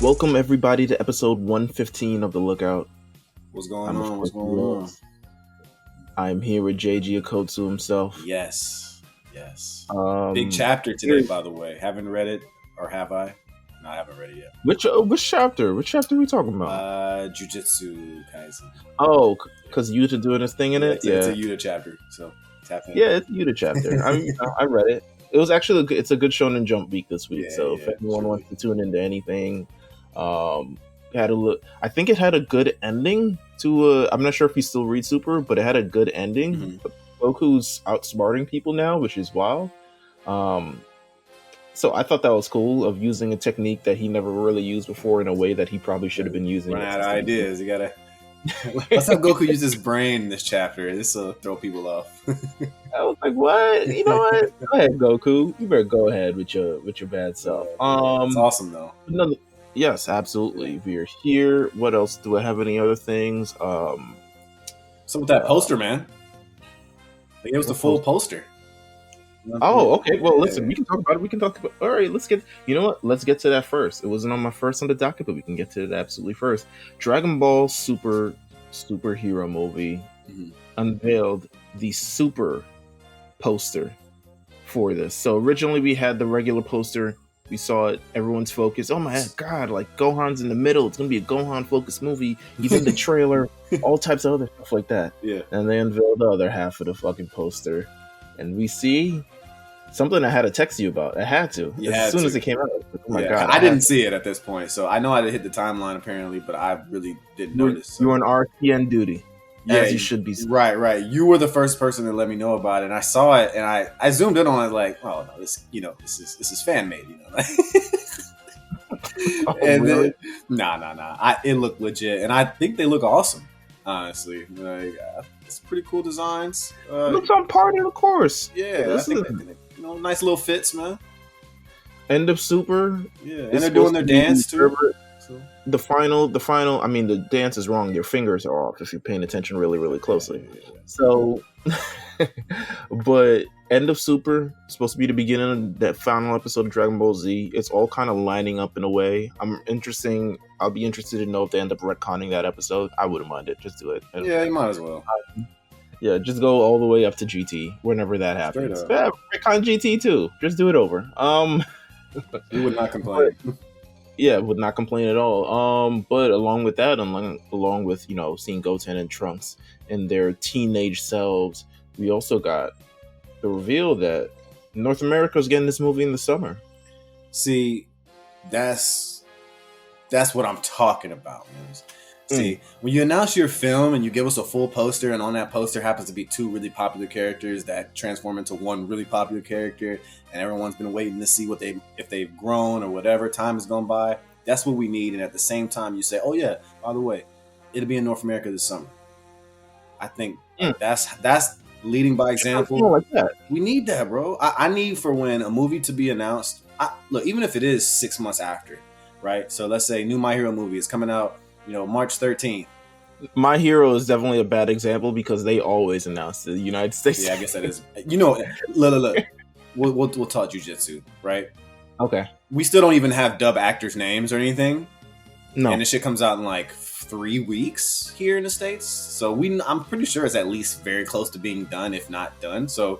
Welcome everybody to episode 115 of The Lookout. What's going on? What's going on? I'm here with JG Akotsu himself. Yes. Big chapter today, by the way. Haven't read it, or have I? No, I haven't read it yet. Which chapter? Which chapter are we talking about? Jujutsu Kaisen. Oh, because Yuta doing his thing in it? It's a Yuta chapter, so tap in. Yeah, it's a Yuta chapter. I read it. It was actually it's a good Shonen Jump week this week. If anyone wants to tune into anything, had a look. I think it had a good ending to. I'm not sure if he still reads Super, but it had a good ending. Mm-hmm. Goku's outsmarting people now, which is wild. So I thought that was cool of using a technique that he never really used before in a way that he probably should have been using. Run out of ideas. You gotta. Let's have Goku use his brain in this chapter. This will throw people off. I was like, "What? You know what? Go ahead, Goku. You better go ahead with your bad self." It's awesome though. Yes, absolutely. We're here. What else? Do I have any other things? So with that poster, man. It was the full poster. Oh, okay. Well, listen, we can talk about it. All right, let's get. You know what? Let's get to that first. It wasn't on my first on the docket, but we can get to it absolutely first. Dragon Ball superhero movie unveiled the super poster for this. So originally we had the regular poster. We saw it. Everyone's focused. Oh my god! Like Gohan's in the middle. It's gonna be a Gohan focused movie. Even the trailer, all types of other stuff like that. Yeah. And they unveiled the other half of the fucking poster. And we see something I had to text you about. I had to. As soon as it came out. Like, oh my god! I didn't see it at this point, so I know I hit the timeline apparently, but I really didn't notice. You were on RTN duty, as you should be. Right. You were the first person to let me know about it, and I saw it, and I zoomed in on it like, oh no, this is fan made, Oh, and really? Nah. It looked legit, and I think they look awesome. Honestly, it's pretty cool designs. Looks on par to the course. Yeah, I think nice little fits, man. End of Super. Yeah, and they're doing their dance too. So. The final. I mean, the dance is wrong. Your fingers are off if you're paying attention really, really closely. Yeah. So, but End of Super is supposed to be the beginning of that final episode of Dragon Ball Z. It's all kind of lining up in a way. I'll be interested to know if they end up retconning that episode. I wouldn't mind it. Just do it. Yeah, you might as well. Yeah, just go all the way up to GT whenever that happens. Yeah, retcon GT too. Just do it over. You would not complain. Yeah, would not complain at all. But along with that, along with seeing Goten and Trunks in their teenage selves, we also got the reveal that North America is getting this movie in the summer. See, that's what I'm talking about, man. See, when you announce your film and you give us a full poster, and on that poster happens to be two really popular characters that transform into one really popular character, and everyone's been waiting to see if they've grown or whatever, time has gone by. That's what we need. And at the same time, you say, "Oh yeah, by the way, it'll be in North America this summer." I think that's leading by example. Like that. We need that, bro. I need for when a movie to be announced. Look, even if it is 6 months after, right? So let's say new My Hero movie is coming out, March 13th. My Hero is definitely a bad example because they always announce the United States. Yeah, I guess that is. Look. We'll talk jujitsu, right? Okay. We still don't even have dub actors' names or anything. No. And this shit comes out in like 3 weeks here in the States. So I'm pretty sure it's at least very close to being done, if not done. So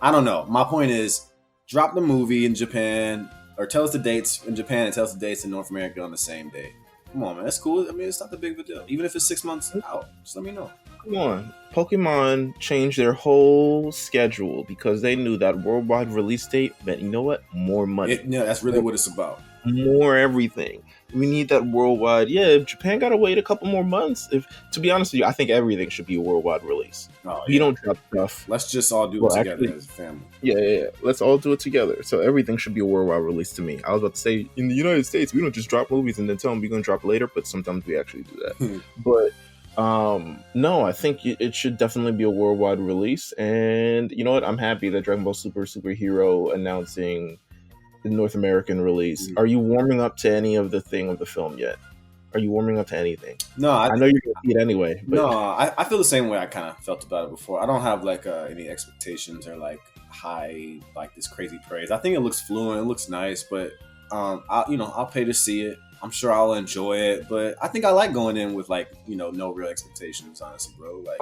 I don't know. My point is, drop the movie in Japan, or tell us the dates in Japan and tell us the dates in North America on the same day. Come on, man. That's cool. I mean, it's not the big of a deal. Even if it's 6 months out, just let me know. Come on. Pokemon changed their whole schedule because they knew that worldwide release date meant, you know what? More money. That's really what it's about. More everything. We need that worldwide. Yeah, if Japan got to wait a couple more months. To be honest with you, I think everything should be a worldwide release. We don't drop stuff. Let's just all do it together as a family. Yeah. Let's all do it together. So everything should be a worldwide release to me. I was about to say, in the United States, we don't just drop movies and then tell them we're going to drop later, but sometimes we actually do that. But no, I think it should definitely be a worldwide release. And you know what? I'm happy that Dragon Ball Superhero announcing the North American release. Are you warming up to any of the film yet? Are you warming up to anything? No, I know you're gonna see it anyway. But... No, I feel the same way I kind of felt about it before. I don't have like any expectations or like this crazy praise. I think it looks fluent, it looks nice, but I'll pay to see it. I'm sure I'll enjoy it, but I think I like going in with like no real expectations, honestly, bro. Like,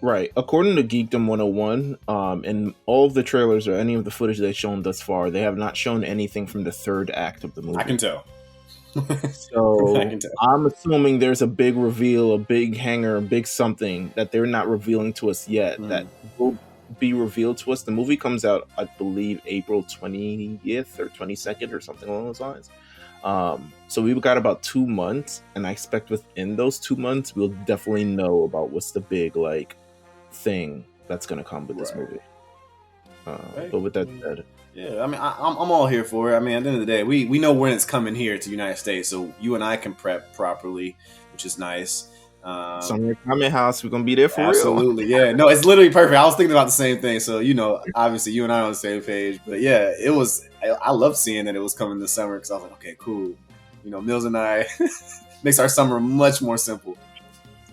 Right. According to Geekdom 101, in all of the trailers or any of the footage they've shown thus far, they have not shown anything from the third act of the movie. I can tell. So I can tell. I'm assuming there's a big reveal, a big hanger, a big something that they're not revealing to us yet that will be revealed to us. The movie comes out, I believe, April 20th or 22nd or something along those lines. So we've got about 2 months, and I expect within those 2 months we'll definitely know about what's the big like thing that's going to come with this movie. Right. But with that said, yeah, I mean, I'm all here for it. I mean, at the end of the day, we know when it's coming here to the United States, so you and I can prep properly, which is nice. Summer Comment House, we're gonna be there for absolutely, real. Yeah, no, it's literally perfect. I was thinking about the same thing. So obviously, you and I are on the same page. But yeah, it was. I loved seeing that it was coming this summer because I was like, okay, cool. Meelz and I makes our summer much more simple.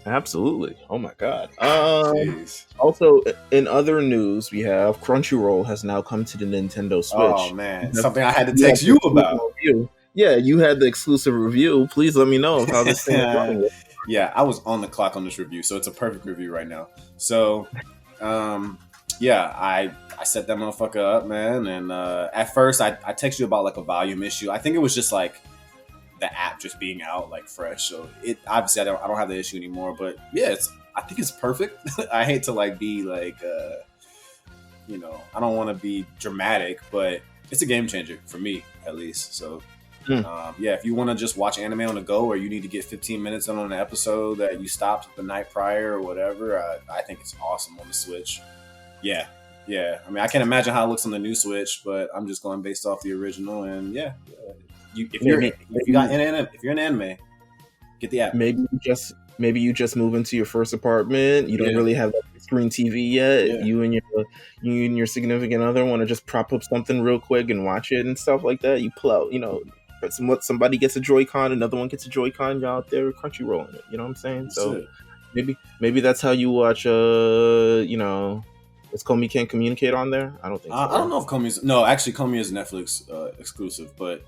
Absolutely. Oh my god. Also, in other news, we have Crunchyroll has now come to the Nintendo Switch. Oh man, something I had to text you about. Yeah, you had the exclusive review. Please let me know how this thing is running. Yeah, I was on the clock on this review, so it's a perfect review right now. So, yeah, I set that motherfucker up, man. And at first, I texted you about like a volume issue. I think it was just like the app just being out like fresh. So it obviously I don't have the issue anymore. But yeah, I think it's perfect. I hate to like be like I don't want to be dramatic, but it's a game changer for me at least. So yeah, if you want to just watch anime on the go, or you need to get 15 minutes on an episode that you stopped the night prior or whatever, I think it's awesome on the Switch. Yeah. I mean, I can't imagine how it looks on the new Switch, but I'm just going based off the original. And yeah, if you're an anime, get the app. Maybe you just move into your first apartment. You don't really have a screen TV yet. Yeah. You and your significant other want to just prop up something real quick and watch it and stuff like that. You pull out, somebody gets a Joy-Con, another one gets a Joy-Con. You're out there Crunchyroll it. You know what I'm saying? That's so it. Maybe that's how you watch. Is Komi Can't Communicate on there? I don't think so. I don't know if Komi's... No, actually, Komi is Netflix exclusive. But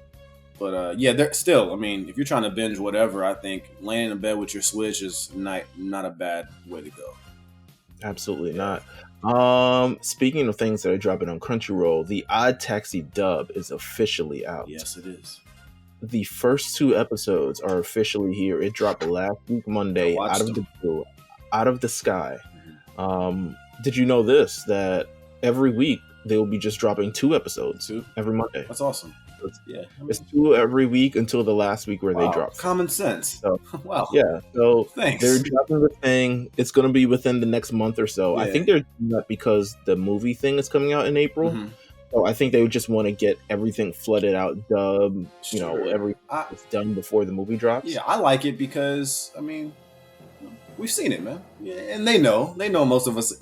yeah, they're still... I mean, if you're trying to binge whatever, I think laying in bed with your Switch is not a bad way to go. Absolutely not. Speaking of things that are dropping on Crunchyroll, the Odd Taxi dub is officially out. Yes, it is. The first 2 episodes are officially here. It dropped last week Monday out of the sky. Did you know this? That every week they will be just dropping 2 episodes every Monday. That's awesome. It's 2 every week until the last week where they drop. Common sense. So, wow. Yeah. So thanks. They're dropping the thing. It's going to be within the next month or so. Yeah. I think they're doing that because the movie thing is coming out in April. Mm-hmm. So I think they would just want to get everything flooded out, dub. Everything is done before the movie drops. Yeah, I like it because we've seen it, man. Yeah, and they know most of us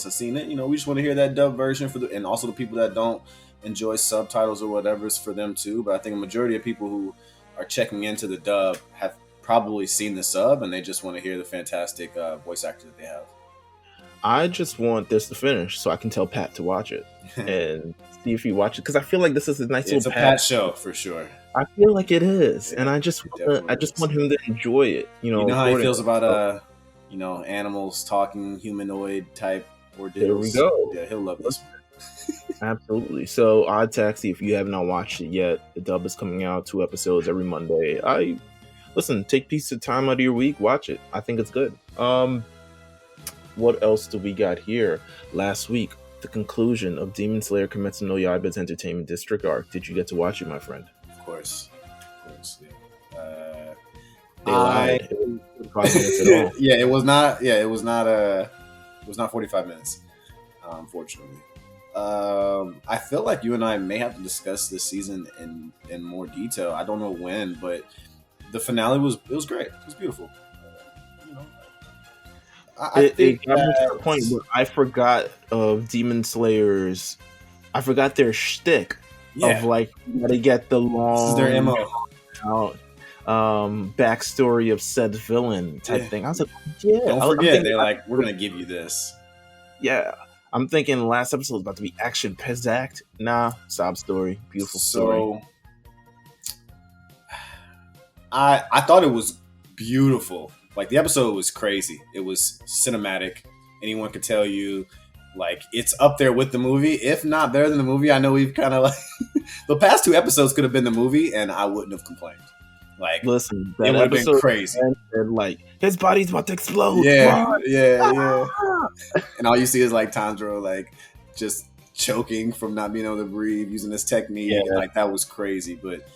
have seen it. We just want to hear that dub version and also the people that don't enjoy subtitles or whatever is for them too. But I think a majority of people who are checking into the dub have probably seen the sub, and they just want to hear the fantastic voice actor that they have. I just want this to finish so I can tell Pat to watch it and see if he watches, because I feel like this is a nice little it's a Pat show for sure. I feel like it is, and I just want him to enjoy it. You know how he feels about animals talking humanoid type ordeals. There we go. Yeah, he'll love this one. Absolutely. So Odd Taxi, if you have not watched it yet, the dub is coming out 2 episodes every Monday. Take a piece of time out of your week, watch it. I think it's good. What else do we got here? Last week, the conclusion of Demon Slayer Kimetsu no Yaiba's Entertainment District arc. Did you get to watch it, my friend? Of course. Yeah. They lied. It wasn't 5 minutes at all. Yeah, it was not. Yeah, it was not. It was not 45 minutes. Unfortunately, I feel like you and I may have to discuss this season in more detail. I don't know when, but the finale was great. It was beautiful. It got me to the point where I forgot of Demon Slayers. I forgot their shtick of like you gotta get the long. This is their MO. Backstory of said villain type thing. I was like, don't forget, they're like, we're gonna give you this. Yeah, I'm thinking the last episode is about to be action packed. Nah, sob story, beautiful story. I thought it was beautiful. Like, the episode was crazy. It was cinematic. Anyone could tell you, like, it's up there with the movie, if not better than the movie. I know we've kind of like the past 2 episodes could have been the movie, and I wouldn't have complained. Like, listen, it would have been crazy. And like, his body's about to explode. Yeah. And all you see is like Tanjiro, like, just choking from not being able to breathe using this technique. Yeah. And, like, that was crazy. But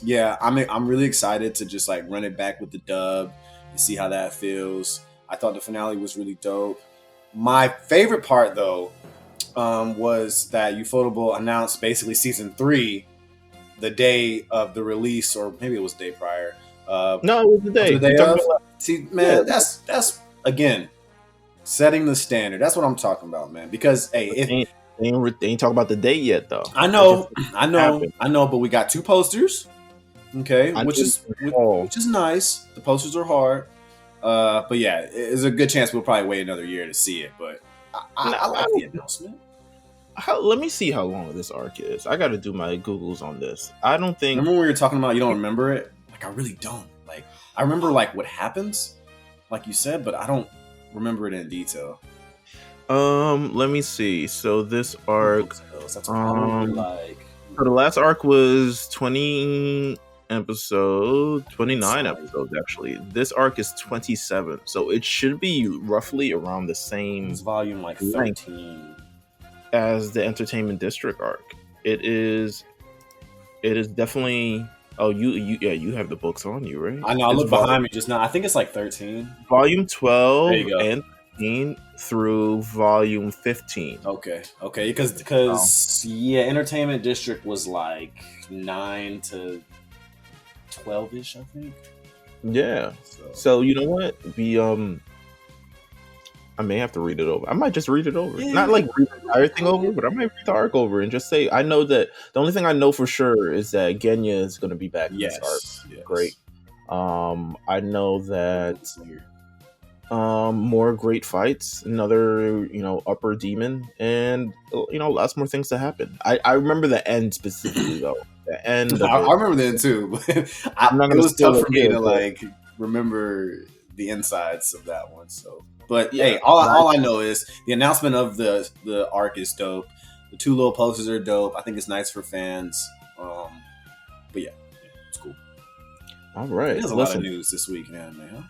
yeah, I'm really excited to just like run it back with the dub and see how that feels. I thought the finale was really dope. My favorite part, though, was that Ufotable announced basically season 3 the day of the release, or maybe it was the day prior. No, it was the day. See, man, that's again setting the standard. That's what I'm talking about, man. Because hey, they ain't talking about the date yet, though. I know, but we got 2 posters. Okay, which is nice. The posters are hard. But yeah, there's a good chance we'll probably wait another year to see it. But I like the announcement. Let me see how long this arc is. I got to do my Googles on this. I don't think. Remember when we were talking about you don't remember it? Like, I really don't. Like, I remember like what happens, like you said, but I don't remember it in detail. Let me see. So this arc, that's probably like. So the last arc was 29 episodes actually. This arc is 27, so it should be roughly around the same. It's volume like 13 as the Entertainment District arc. It is definitely. Oh, you have the books on you, right? I know. I looked behind me just now. I think it's like 13. Volume 12 and 13 through volume 15. Okay, because yeah, Entertainment District was like 9 to 12ish, I think. Yeah. So you know what? I may have to read it over. I might just read it over. Yeah. Not like read the entire thing over, but I might read the arc over and just say, I know that the only thing I know for sure is that Genya is going to be back in this arc. Yes. Great. I know that more great fights, another, upper demon, and, lots more things to happen. I remember the end specifically, though. The end. I remember the end, too. But it was tough for me to, like, remember the insides of that one, so... But yeah, hey, all I know is the announcement of the arc is dope. The 2 little posters are dope. I think it's nice for fans. But yeah, it's cool. All right, there's a lot of news this week, man.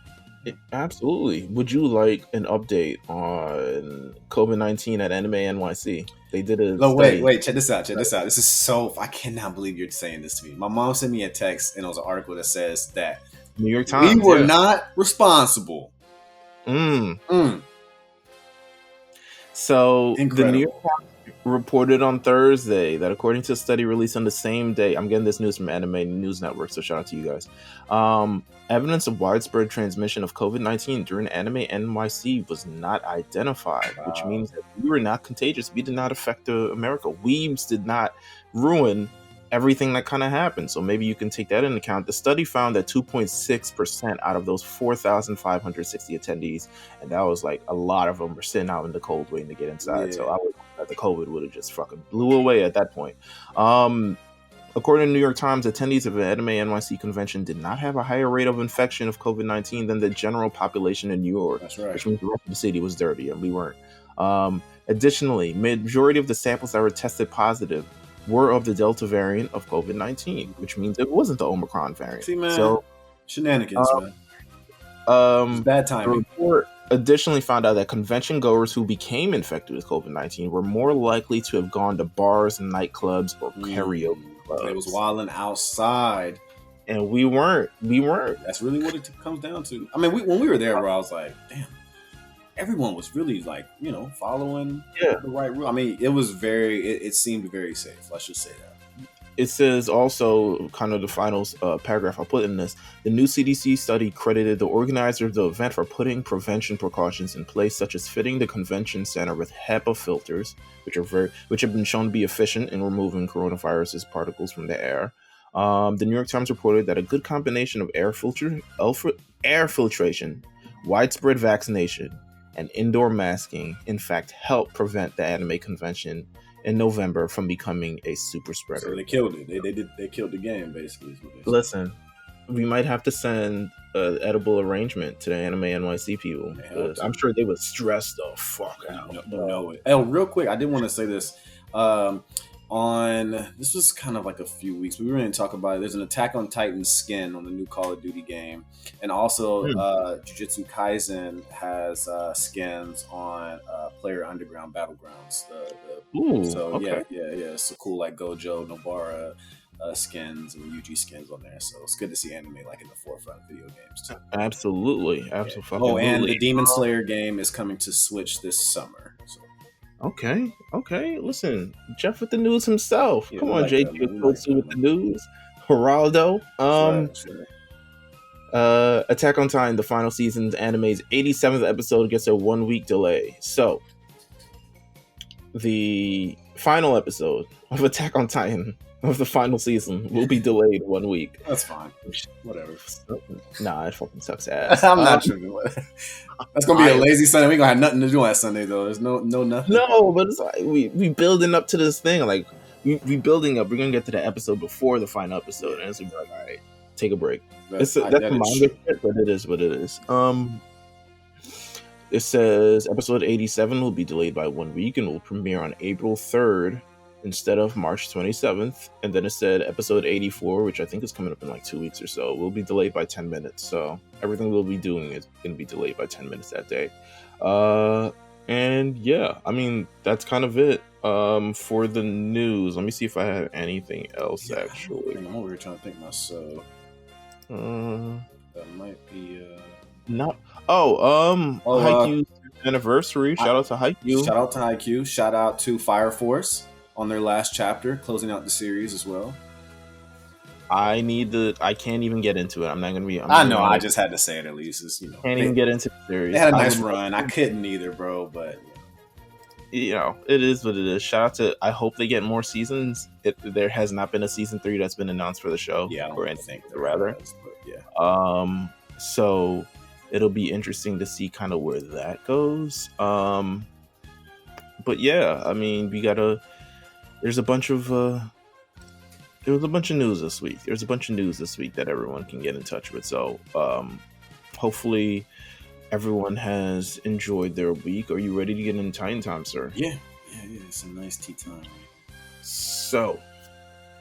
Absolutely. Would you like an update on COVID-19 at Anime NYC? They did a. No, wait. Check this out. This is so. I cannot believe you're saying this to me. My mom sent me a text, and it was an article that says that New York Times. We were not responsible. So Incredible. The New York Times reported on Thursday that according to a study released on the same day, I'm getting this news from Anime News Network, so shout out to you guys. Evidence of widespread transmission of COVID-19 during Anime NYC was not identified, which means that we were not contagious. We did not affect America. Weebs did not ruin everything that kind of happened. So maybe you can take that into account. The study found that 2.6% out of those 4,560 attendees, and that was like a lot of them were sitting out in the cold waiting to get inside. Yeah. So I would that the COVID would have just fucking blew away at that point. According to the New York Times, attendees of the Anime NYC convention did not have a higher rate of infection of COVID-19 than the general population in New York. That's right. Which means the rest of the city was dirty and we weren't. Additionally, majority of the samples that were tested positive were of the Delta variant of COVID-19, which means it wasn't the Omicron variant. See, man, so shenanigans, man. It's bad timing. The report additionally found out that convention goers who became infected with COVID-19 were more likely to have gone to bars, nightclubs, or karaoke clubs. It was wilding outside. And we weren't. That's really what it comes down to. I mean, when we were there, bro, I was like, damn. Everyone was really like, following the right rule. I mean, it was it seemed very safe. Let's just say that. It says also, kind of the final paragraph I'll put in this, the new CDC study credited the organizer of the event for putting prevention precautions in place, such as fitting the convention center with HEPA filters, which have been shown to be efficient in removing coronavirus's particles from the air. The New York Times reported that a good combination of air filtration, widespread vaccination, and indoor masking, in fact, helped prevent the anime convention in November from becoming a super spreader. So they killed it. They killed the game, basically. Listen, we might have to send an edible arrangement to the Anime NYC people. I'm sure they would stress the fuck out. You know it. Oh, real quick, I did want to say this. This was kind of like a few weeks. We were going to talk about it. There's an Attack on Titan skin on the new Call of Duty game, and also Jujutsu Kaisen has skins on Player Underground Battlegrounds. Okay. Yeah. So cool, like Gojo, Nobara skins and Yuji skins on there. So it's good to see anime like in the forefront of video games too. Absolutely. Yeah. Oh, and the Demon Slayer game is coming to Switch this summer. So. Okay. Listen, Jeff with the news himself. Come on, JT with the news. Geraldo. Attack on Titan, the final season's anime's 87th episode gets a 1-week delay. So, the final episode of Attack on Titan of the final season will be delayed 1 week. That's fine. Whatever. Nah, it fucking sucks ass. I'm not sure. That's gonna be a lazy Sunday. We ain't gonna have nothing to do on Sunday though. There's no nothing. No, but it's like we building up to this thing. Like we building up. We're gonna get to the episode before the final episode, and it's gonna be like, all right, take a break. That's manga shit, but it is what it is. It says episode 87 will be delayed by 1 week and will premiere on April 3rd instead of March 27th. And then it said episode 84, which I think is coming up in like 2 weeks or so, will be delayed by 10 minutes. So everything we'll be doing is going to be delayed by 10 minutes that day. And yeah, I mean, that's kind of it for the news. Let me see if I have anything else, actually. I'm over here trying to think myself. That might be... Haikyuu's anniversary. Shout out to Haikyuu. Shout out to Haikyuu. Shout out to Fire Force on their last chapter, closing out the series as well. I can't even get into it. I'm not gonna be. I know. I just had to say it at least. It's, can't even get into the series. They had a nice run. I couldn't either, bro. But it is what it is. Shout out to. I hope they get more seasons. There has not been a season 3 that's been announced for the show. Yeah, I don't think rather. But yeah. So it'll be interesting to see kind of where that goes. But yeah, I mean, there's a bunch of there was a bunch of news this week. There's a bunch of news this week that everyone can get in touch with. So hopefully everyone has enjoyed their week. Are you ready to get in Titan time, sir? Yeah. It's a nice tea time. So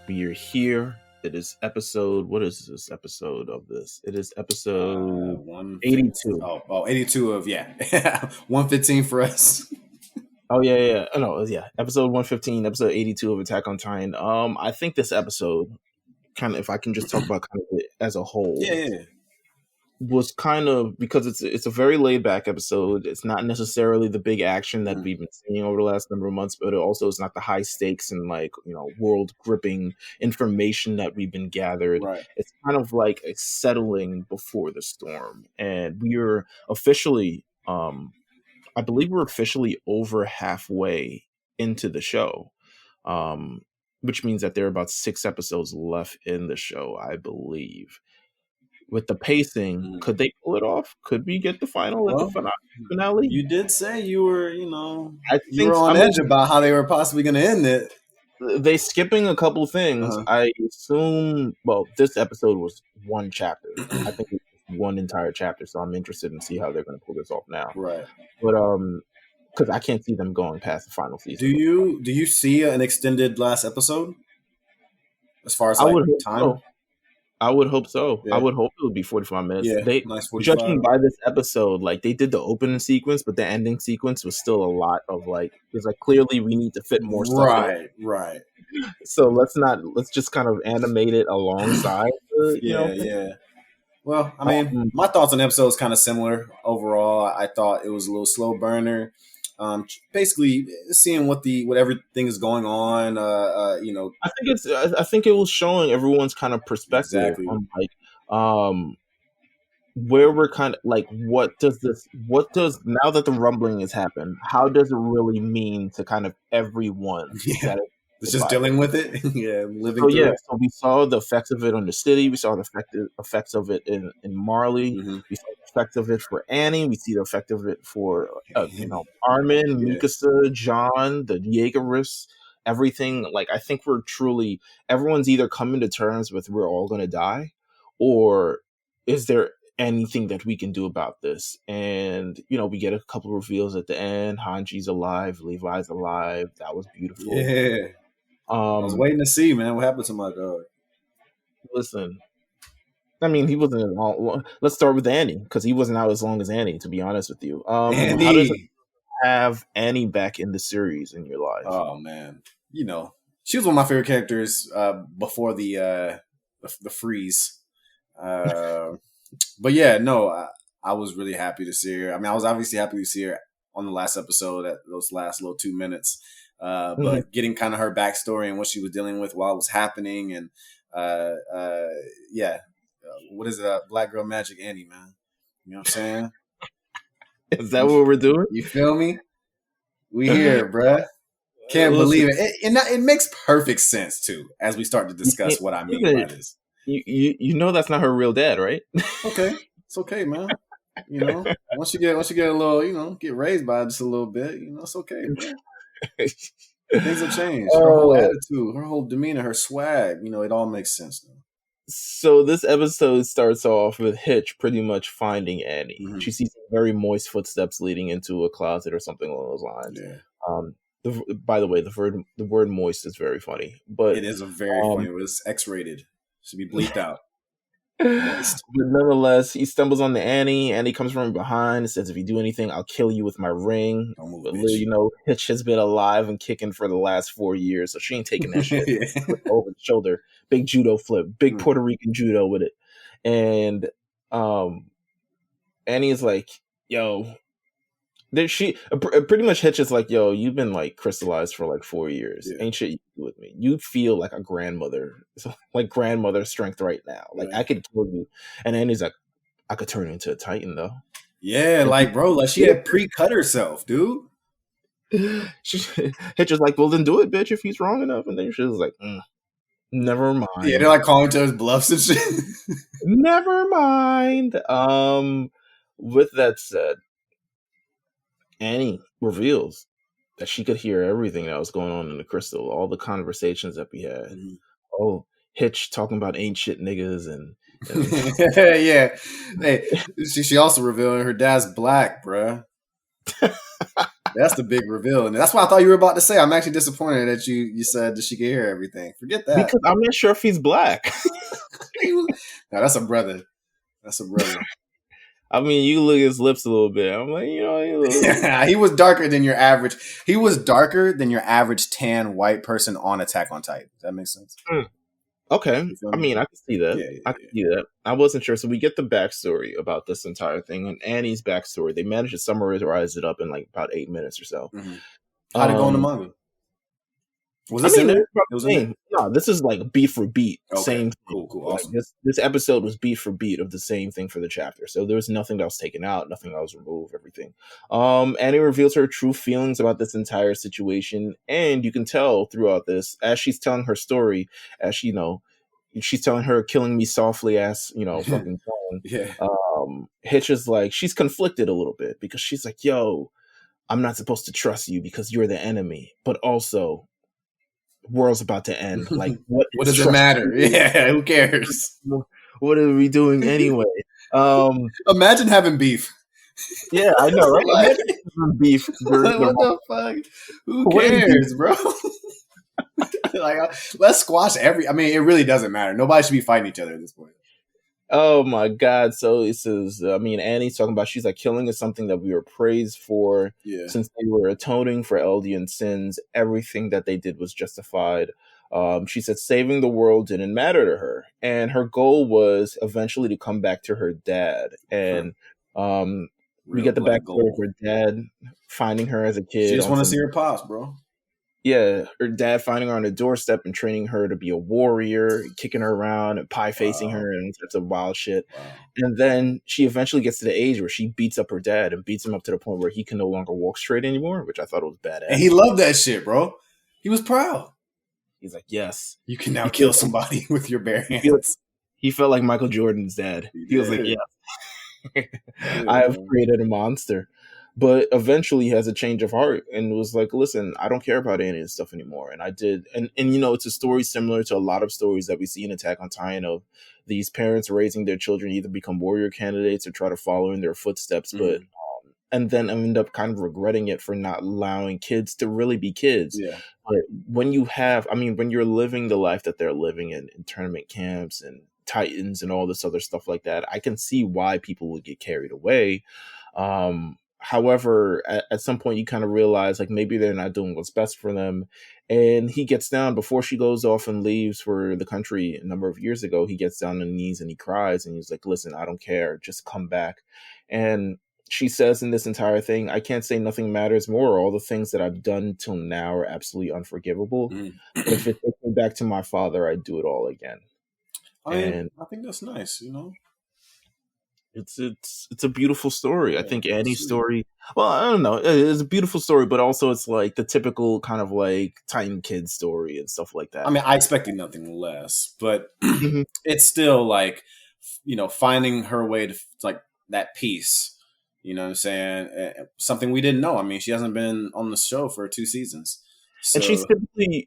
we are here. It is episode. What is this episode of this? It is episode 82. 82 of 115 for us. Oh yeah. Oh, no, yeah. Episode 115, episode 82 of Attack on Titan. I think this episode, kind of, if I can just talk about kind of it as a whole, was kind of, because it's a very laid back episode. It's not necessarily the big action that we've been seeing over the last number of months, but it also is not the high stakes and world gripping information that we've been gathered. Right. It's kind of like a settling before the storm, and we are officially, I believe we're officially over halfway into the show, which means that there are about 6 episodes left in the show, I believe. With the pacing, could they pull it off? Could we get the final at the finale? You did say you were, you were on edge about how they were possibly going to end it. They skipping a couple things. I assume, this episode was one chapter. I think it was one entire chapter, so I'm interested in see how they're going to pull this off now. Right. But because I can't see them going past the final season. Do you see an extended last episode? As far as time? So. I would hope so. Yeah. I would hope it would be 45 minutes. Yeah, nice 45. Judging by this episode, they did the opening sequence, but the ending sequence was still a lot of it's clearly we need to fit more stuff. Right. So let's just kind of animate it alongside. Yeah. Well, I mean, my thoughts on the episode is kind of similar overall. I thought it was a little slow burner. Basically seeing what everything is going on. I think it was showing everyone's kind of perspective on where we're kind of what does now that the rumbling has happened, how does it really mean to kind of everyone? It's just dealing with it. Living through it. So we saw the effects of it on the city. We saw the effects of it in Marley. Mm-hmm. We saw the effects of it for Annie. We see the effect of it for Armin, Mikasa, John, the Jaegerists, everything. I think we're truly, everyone's either coming to terms with we're all going to die, or is there anything that we can do about this? And we get a couple of reveals at the end. Hanji's alive, Levi's alive. That was beautiful. Yeah. I was waiting to see, man, what happened to my dog. Listen, I mean, he wasn't as long. Let's start with Annie, because he wasn't out as long as Annie, to be honest with you. How does it have Annie back in the series in your life? Oh man, she was one of my favorite characters before the freeze. But yeah, no, I was really happy to see her. I mean, I was obviously happy to see her on the last episode at those last little 2 minutes. But getting kind of her backstory and what she was dealing with while it was happening, and what is it? Black Girl Magic Annie, man. You know what I'm saying? Is that what we're doing? You feel me? We here, bruh. Can't believe it. It makes perfect sense too, as we start to discuss what I mean by this. You know that's not her real dad, right? Okay, it's okay, man. Once you get a little, get raised by just a little bit, it's okay, bro. Things have changed. Her whole attitude, her whole demeanor, her swag, it all makes sense now. So this episode starts off with Hitch pretty much finding Annie. Mm-hmm. She sees very moist footsteps leading into a closet or something along those lines. Yeah. By the way, the word moist is very funny, but it is a very funny. It was X-rated. Should be bleeped out. But nonetheless, he stumbles on the Annie. Annie comes from behind and says, "If you do anything, I'll kill you with my ring." But Hitch has been alive and kicking for the last 4 years, so she ain't taking that shit. Over the shoulder, big judo flip, big Puerto Rican judo with it, and Annie is like, "Yo." She pretty much Hitch is like, "Yo, you've been like crystallized for like 4 years. Yeah. Ain't shit you do with me. You feel like a grandmother, like grandmother strength right now. Like I could kill you." And Annie's like, "I could turn into a Titan though." Yeah, like bro, like she had pre-cut herself, dude. Hitch is like, "Well, then do it, bitch, if he's wrong enough." And then she was like, "Never mind." Yeah, they're like calling to his bluffs and shit. Never mind. With that said, Annie reveals that she could hear everything that was going on in the crystal, all the conversations that we had. Mm-hmm. Oh, Hitch talking about ain't shit niggas and yeah. Hey, she also revealed her dad's black, bruh. That's the big reveal, and that's what I thought you were about to say. I'm actually disappointed that you said that she could hear everything. Forget that, because I'm not sure if he's black. No, that's a brother. That's a brother. I mean, you look at his lips a little bit. I'm like, he was darker than your average. He was darker than your average tan white person on Attack on Titan. Does that make sense? Okay. I mean, I can see that. I can see that. I wasn't sure. So we get the backstory about this entire thing, and Annie's backstory. They managed to summarize it up in like about 8 minutes or so. Mm-hmm. How'd it go in the manga? Was this in there? No, this is like beat for beat. Okay. Same. Cool. Awesome. Like this episode was beat for beat of the same thing for the chapter. So there was nothing that was taken out, nothing that was removed, everything. Annie reveals her true feelings about this entire situation, and you can tell throughout this, as she's telling her story, as she's telling her "killing me softly" ass, fucking tone. Yeah. Hitch is like, she's conflicted a little bit because she's like, "Yo, I'm not supposed to trust you because you're the enemy, but also world's about to end. Like, what does it matter? Yeah, who cares? What are we doing anyway?" Imagine having beef. Yeah, I know, right? Imagine having beef. What the fuck? Who cares, bro? Like, let's squash I mean, it really doesn't matter. Nobody should be fighting each other at this point. Oh my God. So it says, Annie's talking about, she's like, killing is something that we were praised for. Yeah. Since they were atoning for Eldian sins, everything that they did was justified. She said saving the world didn't matter to her. And her goal was eventually to come back to her dad. And we get the backstory of her dad finding her as a kid. She just want to see her pops, bro. Yeah, her dad finding her on the doorstep and training her to be a warrior, kicking her around and pie-facing her and types of wild shit. Wow. And then she eventually gets to the age where she beats up her dad and beats him up to the point where he can no longer walk straight anymore, which I thought was badass. And he loved that shit, bro. He was proud. He's like, yes. You can now kill somebody with your bare hands. He felt like Michael Jordan's dad. He was like, yes. I have created a monster. but eventually he has a change of heart and was like, listen, I don't care about any of this stuff anymore. And I did. And you know, it's a story similar to a lot of stories that we see in Attack on Titan of these parents raising their children either become warrior candidates or try to follow in their footsteps, but and then end up kind of regretting it for not allowing kids to really be kids. Yeah. But when you have, I mean, when you're living the life that they're living in tournament camps and Titans and all this other stuff like that, I can see why people would get carried away. However, at some point you kind of realize like maybe they're not doing what's best for them. And he gets down before she goes off and leaves for the country a number of years ago. He gets down on his knees and he cries and he's like, listen, I don't care. Just come back. And she says in this entire thing, I can't say nothing matters more. All the things that I've done till now are absolutely unforgivable. But if it takes me back to my father, I'd do it all again. I think that's nice, you know. It's a beautiful story. I think Annie's story, well, I don't know, it's a beautiful story, but also it's like the typical kind of like Titan Kid story and stuff like that. I mean, I expected nothing less, but it's still like, you know, finding her way to like that peace. You know what I'm saying? Something we didn't know. I mean, she hasn't been on the show for 2 seasons. So,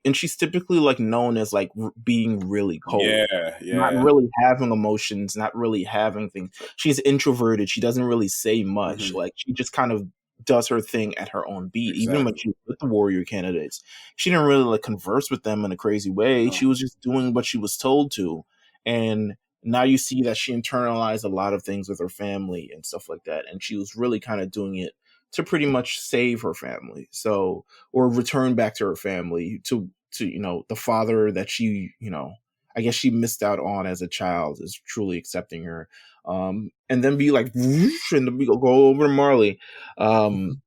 and she's typically like known as like being really cold. Yeah. Not really having emotions, not really having things. She's introverted. She doesn't really say much. Like she just kind of does her thing at her own beat. Exactly. Even when she was with the warrior candidates, she didn't really like converse with them in a crazy way. No. She was just doing what she was told to. And now you see that she internalized a lot of things with her family and stuff like that. And she was really kind of doing it to pretty much save her family. So, or return back to her family to, you know, the father that she, you know, I guess she missed out on as a child is truly accepting her. And then be like, whoosh, and then we go over to Marley. And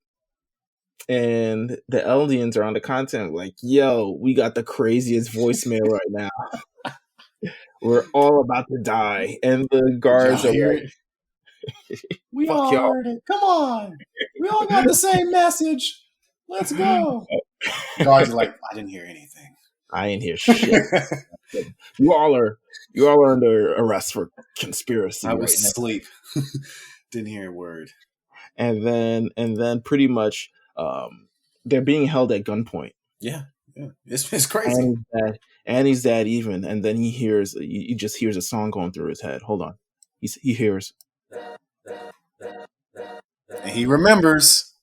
the Eldians are on the content like, yo, we got the craziest voicemail right now. We're all about to die. And the guards are like, we all heard it. Come on. We all got the same message. Let's go. Guards are like, I didn't hear anything. I ain't hear shit. You all are under arrest for conspiracy. I was asleep. Didn't hear a word. And then pretty much they're being held at gunpoint. Yeah. It's crazy. Annie's dad even, and then he just hears a song going through his head. Hold on. He hears. And he remembers.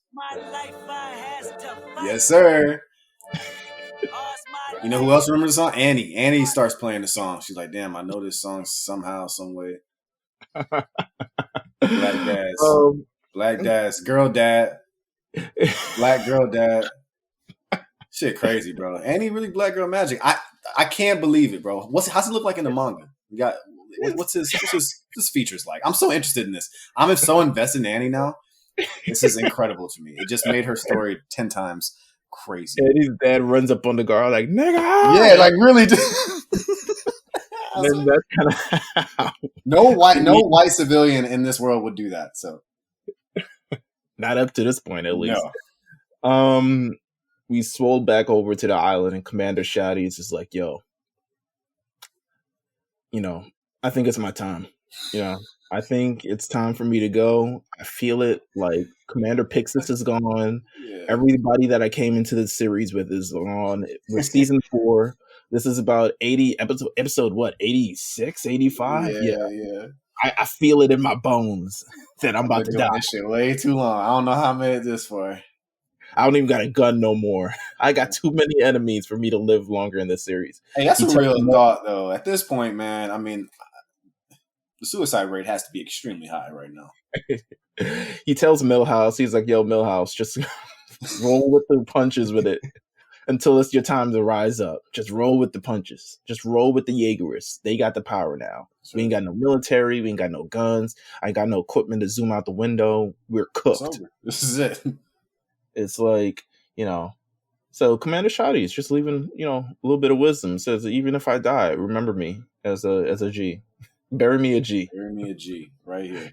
Yes, sir. You know who else remembers the song? Annie. Annie starts playing the song. She's like, damn, I know this song somehow, some way. Black dads. Black dads. Girl dad. Black girl dad. Shit crazy, bro. Annie really black girl magic. I can't believe it, bro. How's it look like in the manga? You got what's his features like? I'm so interested in this. I'm so invested in Annie now. This is incredible to me. It just made her story 10 times crazy. Annie's dad runs up on the guard like, nigga. Yeah, like really. And that's kind of no white civilian in this world would do that. So not up to this point, at least. No. We swole back over to the island, and Commander Shadi is just like, yo, you know, I think it's my time. You know, I think it's time for me to go. I feel it. Like, Commander Pixis is gone. Yeah. Everybody that I came into the series with is gone. We're season 4. This is about 80 episode what, 86, 85? Yeah. I feel it in my bones that I'm about to die. This shit way too long. I don't know how I made it this far. I don't even got a gun no more. I got too many enemies for me to live longer in this series. Hey, that's a real thought, though. At this point, man, I mean, the suicide rate has to be extremely high right now. He tells Milhouse, he's like, yo, Milhouse, just roll with the punches with it until it's your time to rise up. Just roll with the punches. Just roll with the Jaegerists. They got the power now. Sure. We ain't got no military. We ain't got no guns. I ain't got no equipment to zoom out the window. We're cooked. This is it. It's like, you know, so Commander Shadi is just leaving, you know, a little bit of wisdom. Says, even if I die, remember me as a G. Bury me a G. Bury me a G right here.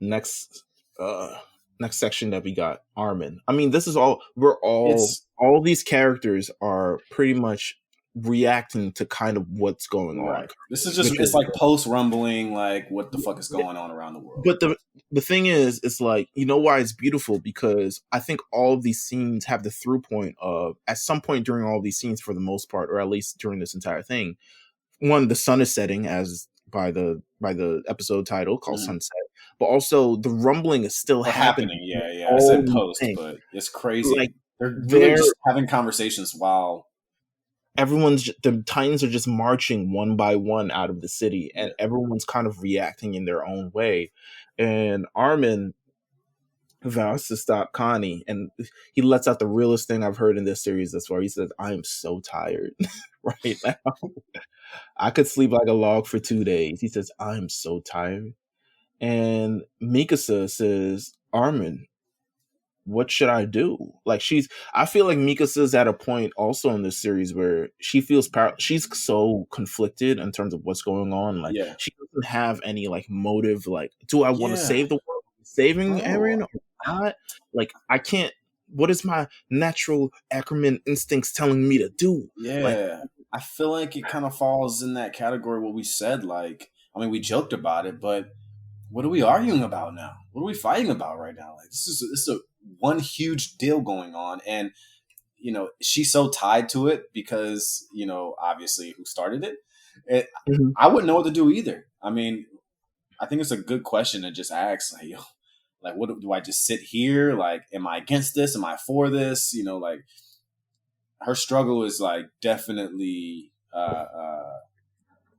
Next section that we got, Armin. I mean, this is all all these characters are pretty much reacting to kind of what's going on. Right. This is just, it's like post rumbling, like what the fuck is going on around the world. But the thing is, it's like, you know why it's beautiful? Because I think all of these scenes have the through point of, at some point during all of these scenes, for the most part, or at least during this entire thing, one, the sun is setting, as by the episode title called Sunset, but also the rumbling is still happening. Yeah. I said post, but it's crazy. Like, they're really just having conversations while the Titans are just marching one by one out of the city, and everyone's kind of reacting in their own way. And Armin vows to stop Connie, and he lets out the realest thing I've heard in this series thus far. He says, "I am so tired right now. I could sleep like a log for 2 days." He says, "I'm so tired." And Mikasa says, "Armin, what should I do?" Like, I feel like Mikasa's at a point also in this series where she feels she's so conflicted in terms of what's going on. Like, she doesn't have any like motive. Like, do I want to save the world, saving Eren, or not? Like, I can't. What is my natural Ackerman instincts telling me to do? Yeah, like, I feel like it kind of falls in that category. What we said, like, I mean, we joked about it, but what are we arguing about now? What are we fighting about right now? Like, this is a one huge deal going on, and you know, she's so tied to it because, you know, obviously who started it. I wouldn't know what to do either. I mean, I think it's a good question to just ask, like, yo, like, what do I just sit here? Like, am I against this? Am I for this? You know, like, her struggle is like definitely.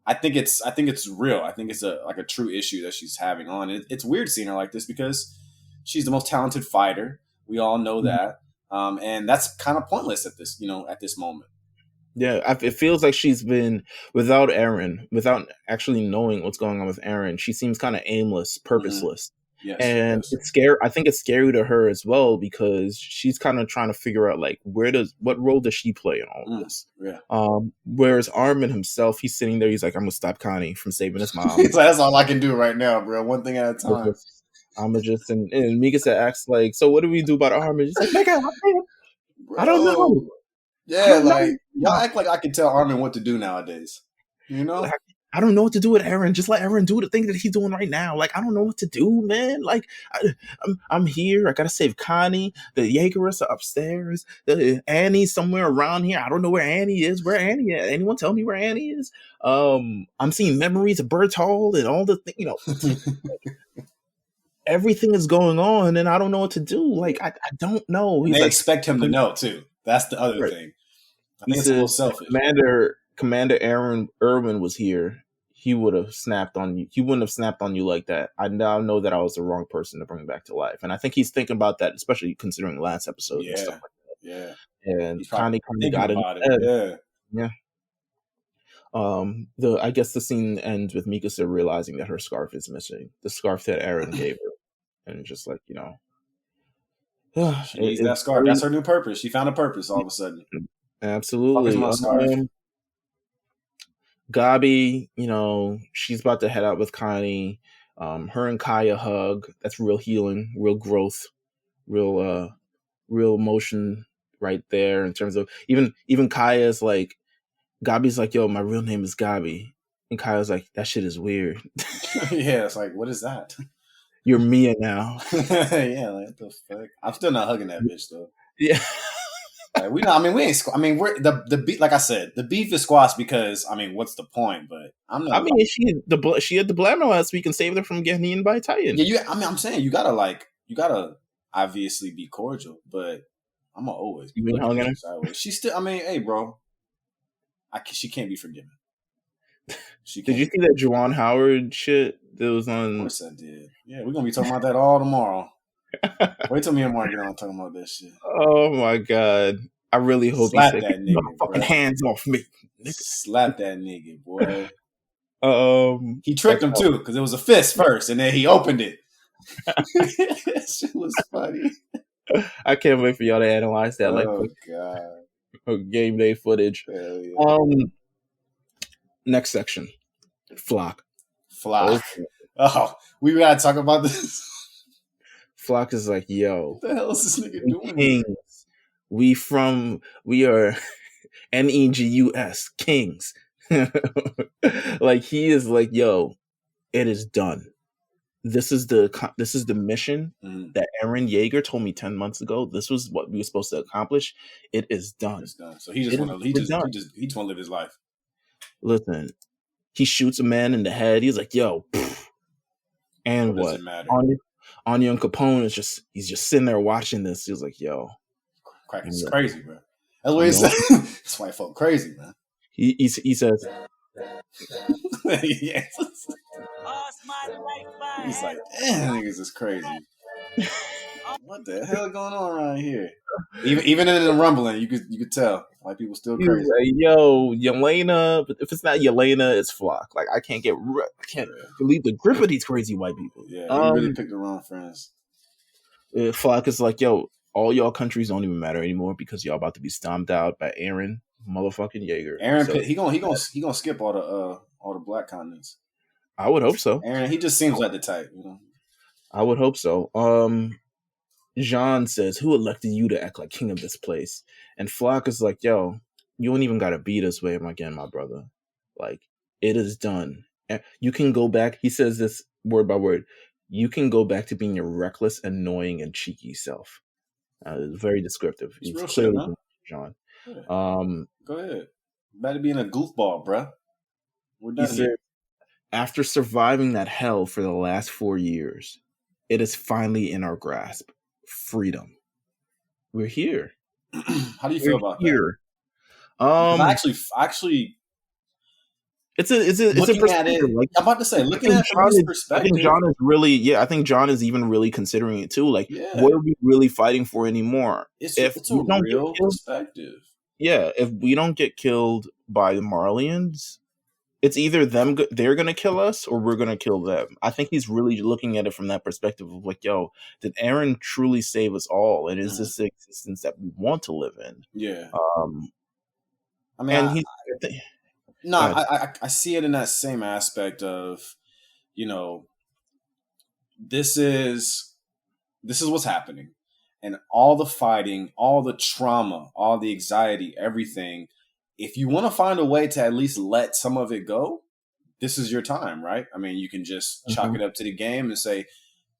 I think it's real. I think it's a true issue that she's having on. It's weird seeing her like this because she's the most talented fighter. We all know that, and that's kind of pointless at this moment. Yeah, it feels like she's been without Eren, without actually knowing what's going on with Eren. She seems kind of aimless, purposeless. It's scary. I think it's scary to her as well because she's kind of trying to figure out like what role does she play in all of this. Whereas Armin himself, he's sitting there. He's like, "I'm gonna stop Connie from saving his mom." So that's all I can do right now, bro. One thing at a time. I'm just and Mikasa acts like, "So what do we do about Armin?" She's like, I don't know. Yeah, like y'all act like I can tell Armin what to do nowadays. You know. Like, I don't know what to do with Eren. Just let Eren do the thing that he's doing right now. Like, I don't know what to do, man. Like, I'm here. I gotta save Connie. The Jaegerists are upstairs. Annie's somewhere around here. I don't know where Annie is. Where Annie is? Anyone tell me where Annie is? I'm seeing memories of Berthold and all the things. You know, everything is going on, and I don't know what to do. Like, I don't know. They expect him to know too. That's the other thing. I think it's a little selfish. Commander Irwin was here, he would have snapped on you. He wouldn't have snapped on you like that. I now know that I was the wrong person to bring back to life. And I think he's thinking about that, especially considering the last episode and stuff like that. Yeah. And Connie got it. Yeah. I guess the scene ends with Mikasa realizing that her scarf is missing. The scarf that Eren gave her. And just like, you know. She needs that scarf. That's her new purpose. She found a purpose all of a sudden. Absolutely. Gabi, you know, she's about to head out with Connie. Her and Kaya hug. That's real healing, real growth, real emotion right there in terms of even Kaya's like, Gabi's like, "Yo, my real name is Gabi." And Kaya's like, "That shit is weird." Yeah, it's like, what is that? You're Mia now. Yeah, like, what the fuck? I'm still not hugging that bitch though. Yeah. Like, we ain't. I mean, we're the beef. Like I said, the beef is squashed because I mean, what's the point? But I'm not. I mean, she had the blammer last week and saved her from getting eaten by a Titan. Yeah, I mean, I'm saying you gotta obviously be cordial, but I'm gonna always be hugging her sideways. She's still. I mean, hey, bro, she can't be forgiven. Did you see that Juwan Howard shit that was on? Of course I did. Yeah, we're gonna be talking about that all tomorrow. Wait till me and Mark get on talking about that shit. Oh my god! I really hope slap he that nigga. Fucking hands off me! Slap that nigga, boy. He tricked him too because it was a fist first, and then he opened it. That shit was funny. I can't wait for y'all to analyze that. Oh god! Game day footage. Yeah. Next section, Flock. Oh, we gotta talk about this. Flock is like, "Yo, what the hell is this nigga doing? Kings, we are Negus, kings. Like he is like, yo, it is done. This is the mission that Aaron Yeager told me 10 months ago. This was what we were supposed to accomplish. It is done. It's done. So he just want to live his life. Listen, he shoots a man in the head. He's like, yo, and what? Anya and Capone is he's just sitting there watching this. He was like, yo, it's crazy, bro. That's what he said. That's white folk crazy, man. He says, yes. He's like, damn, niggas is crazy. What the hell is going on around here? Even in the rumbling, you could tell white people still crazy. Like, yo, Yelena. If it's not Yelena, it's Flock. Like I can't believe the grip of these crazy white people. Yeah, you really picked the wrong friends. Flock is like, yo, all y'all countries don't even matter anymore because y'all about to be stomped out by Aaron motherfucking Yeager. Aaron, so, he gonna skip all the black continents. I would hope so. Aaron, he just seems like the type, you know. I would hope so. Jean says, who elected you to act like king of this place? And Flock is like, yo, you don't even gotta be this way again, my brother. Like, it is done. You can go back. He says this word by word. You can go back to being your reckless, annoying, and cheeky self. It's very descriptive. It's real shit, huh? John. Yeah. Go ahead. Better being a goofball, bruh. We're done here. After surviving that hell for the last 4 years, it is finally in our grasp. Freedom. We're here. How do you feel about that? Actually, it's a perspective. Like, I'm about to say, looking at it from this perspective, I think John is really, I think John is even really considering it too. Like, what are we really fighting for anymore? It's a real perspective. Yeah, if we don't get killed by the Marlians, it's either they're going to kill us or we're going to kill them. I think he's really looking at it from that perspective of like, yo, did Aaron truly save us all? And is this the existence that we want to live in? Yeah. I mean, I see it in that same aspect of, you know, this is what's happening. And all the fighting, all the trauma, all the anxiety, everything. If you want to find a way to at least let some of it go, this is your time, right? I mean, you can just chalk it up to the game and say,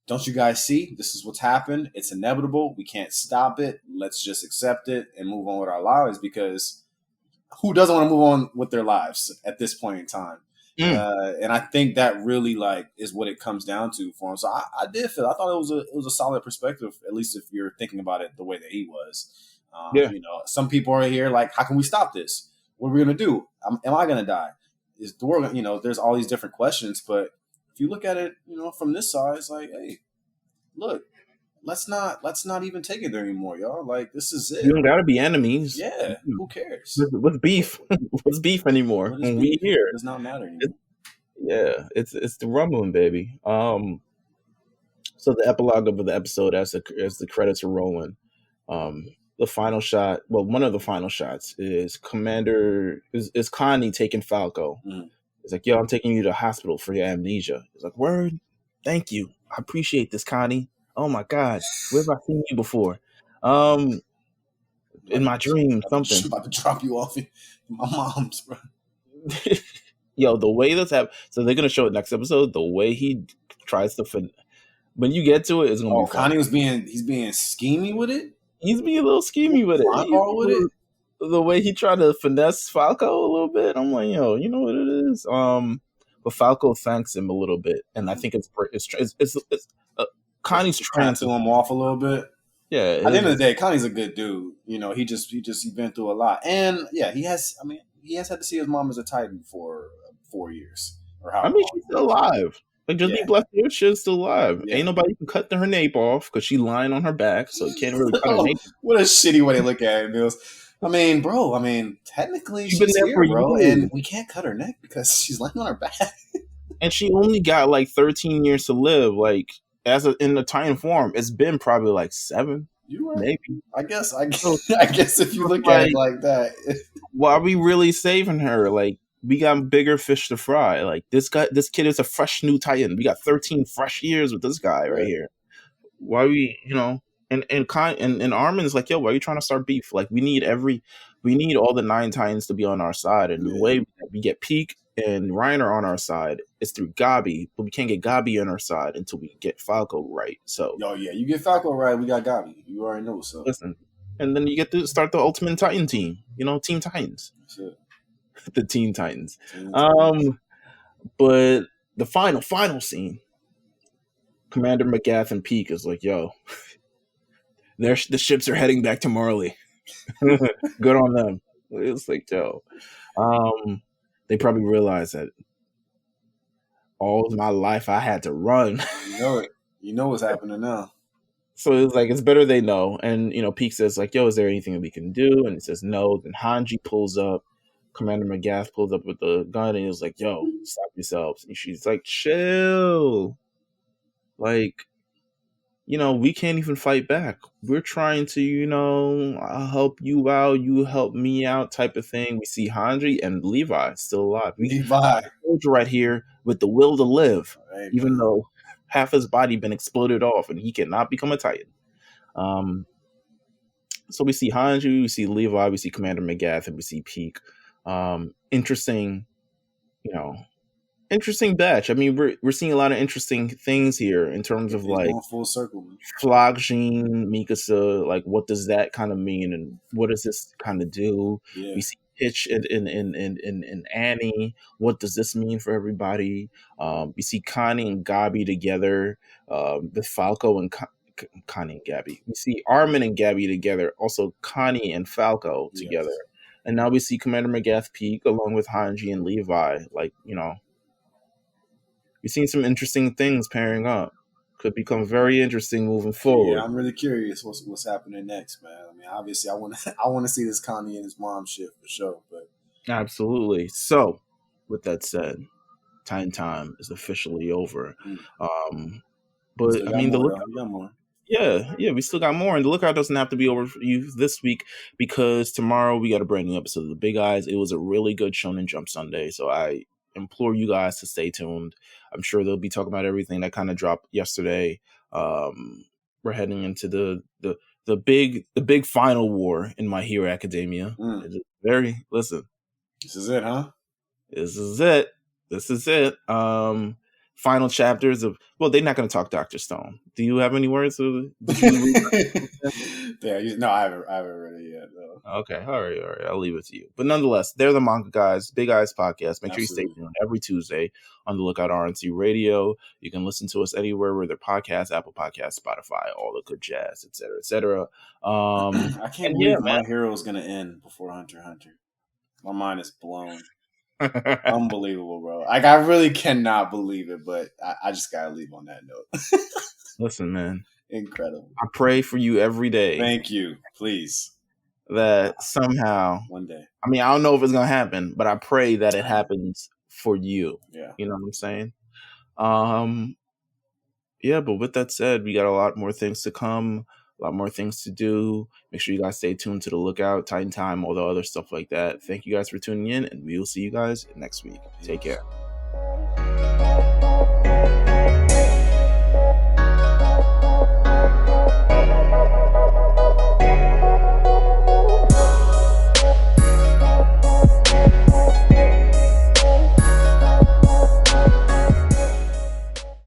don't you guys see? This is what's happened. It's inevitable. We can't stop it. Let's just accept it and move on with our lives, because who doesn't want to move on with their lives at this point in time? And I think that really is what it comes down to for him. So I thought it was a solid perspective, at least if you're thinking about it the way that he was. You know, some people are here like, how can we stop this? What are we going to do? Am I going to die? Is the world, you know, there's all these different questions, but if you look at it, you know, from this side, it's like, hey, look, let's not even take it there anymore, y'all. Like, this is it. You don't got to be enemies. Yeah. Who cares? What's beef? What's beef anymore? When we here, it does not matter anymore. It's the rumbling, baby. So the epilogue of the episode, as the credits are rolling, the final shot, well, one of the final shots is Connie taking Falco. It's like, yo, I'm taking you to the hospital for your amnesia. It's like, word, thank you, I appreciate this, Connie. Oh my God, where have I seen you before? In my dream, something. I'm about to drop you off in my mom's, bro. Yo, the way this happened. So they're gonna show it next episode. The way he tries to when you get to it, it's gonna be fun. Connie he's being schemy with it. He's being a little schemy with it. The way he tried to finesse Falco a little bit, I'm like, yo, you know what it is. But Falco thanks him a little bit, and I think it's Connie's trying to him off a little bit. Yeah. At the end of the day, Connie's a good dude. You know, he's been through a lot, and yeah, he has had to see his mom as a Titan for 4 years or how. I mean, she's still alive. Like, just be blessed here, she's still alive. Ain't nobody can cut her nape off because she's lying on her back, so you can't really cut her nape. What a shitty way to look at it, Meelz. I mean, bro. Technically, she's here, bro, and we can't cut her neck because she's lying on her back. And she only got like 13 years to live. Like, in the Titan form, it's been probably like 7. You're right. Maybe. I guess if you look at it like that, why are we really saving her? Like, we got bigger fish to fry. Like, this kid is a fresh new Titan. We got 13 fresh years with this guy right here. Why we, you know? and Armin's like, yo, why are you trying to start beef? Like, we need all the 9 Titans to be on our side, and the way we get Peak and Reiner on our side is through Gabi, but we can't get Gabi on our side until we get Falco right. So, you get Falco right, we got Gabi. You already know. So listen, and then you get to start the Ultimate Titan team. Team Titans. That's it. The Teen Titans. But the final scene, Commander McGath and Peak is like, yo, the ships are heading back to Marley. Good on them. It's like, yo, they probably realize that all of my life I had to run. You know it. You know what's happening now. So it's like, it's better they know. And, Peak says like, yo, is there anything that we can do? And he says no. Then Hange pulls up. Commander McGath pulls up with the gun and he's like, yo, stop yourselves. And she's like, chill. Like, we can't even fight back. We're trying to, I'll help you out, you help me out type of thing. We see Hange and Levi still alive. Levi. Soldier right here with the will to live, right, even though half his body been exploded off and he cannot become a Titan. So we see Hange, we see Levi, we see Commander McGath, and we see Peak. Interesting batch. I mean, we're seeing a lot of interesting things here in terms of like full circle, man. Flogjean, Mikasa, like what does that kind of mean and what does this kind of do? Yeah. We see Hitch in Annie. What does this mean for everybody? We see Connie and Gabi together, with Falco and Connie and Gabi. We see Armin and Gabi together, also Connie and Falco together. Yes. And now we see Commander McGath Peak along with Hange and Levi. Like, we've seen some interesting things pairing up. Could become very interesting moving forward. Yeah, I'm really curious what's happening next, man. I mean, obviously, I want to see this Connie and his mom shit for sure. But absolutely. So, with that said, time is officially over. But I mean, we got more. Yeah, we still got more, and the lookout doesn't have to be over for you this week because tomorrow we got a brand new episode of The Big Eyes. It was a really good Shonen Jump Sunday, so I implore you guys to stay tuned. I'm sure they'll be talking about everything that kind of dropped yesterday. We're heading into the big final war in My Hero Academia. Listen. This is it, huh? This is it. Final chapters of, well, they're not going to talk Dr. Stone. Do you have any words? No, I haven't read it yet. No. Okay, all right. I'll leave it to you. But nonetheless, they're the manga guys, Big Eyes Podcast. Make sure you stay tuned every Tuesday on the Lookout RNC Radio. You can listen to us anywhere where their podcasts, Apple Podcasts, Spotify, all the good jazz, etc., etc. I can't believe My Hero is going to end before Hunter x Hunter. My mind is blown. Unbelievable, bro. Like, I really cannot believe it, but I just gotta leave on that note. Listen, man. Incredible. I pray for you every day. Thank you. Please. That somehow, one day. I mean, I don't know if it's gonna happen, but I pray that it happens for you. Yeah. You know what I'm saying? Yeah, but with that said, we got a lot more things to come. A lot more things to do. Make sure you guys stay tuned to the Lookout, Titan Time, all the other stuff like that. Thank you guys for tuning in, and we will see you guys next week. Take care.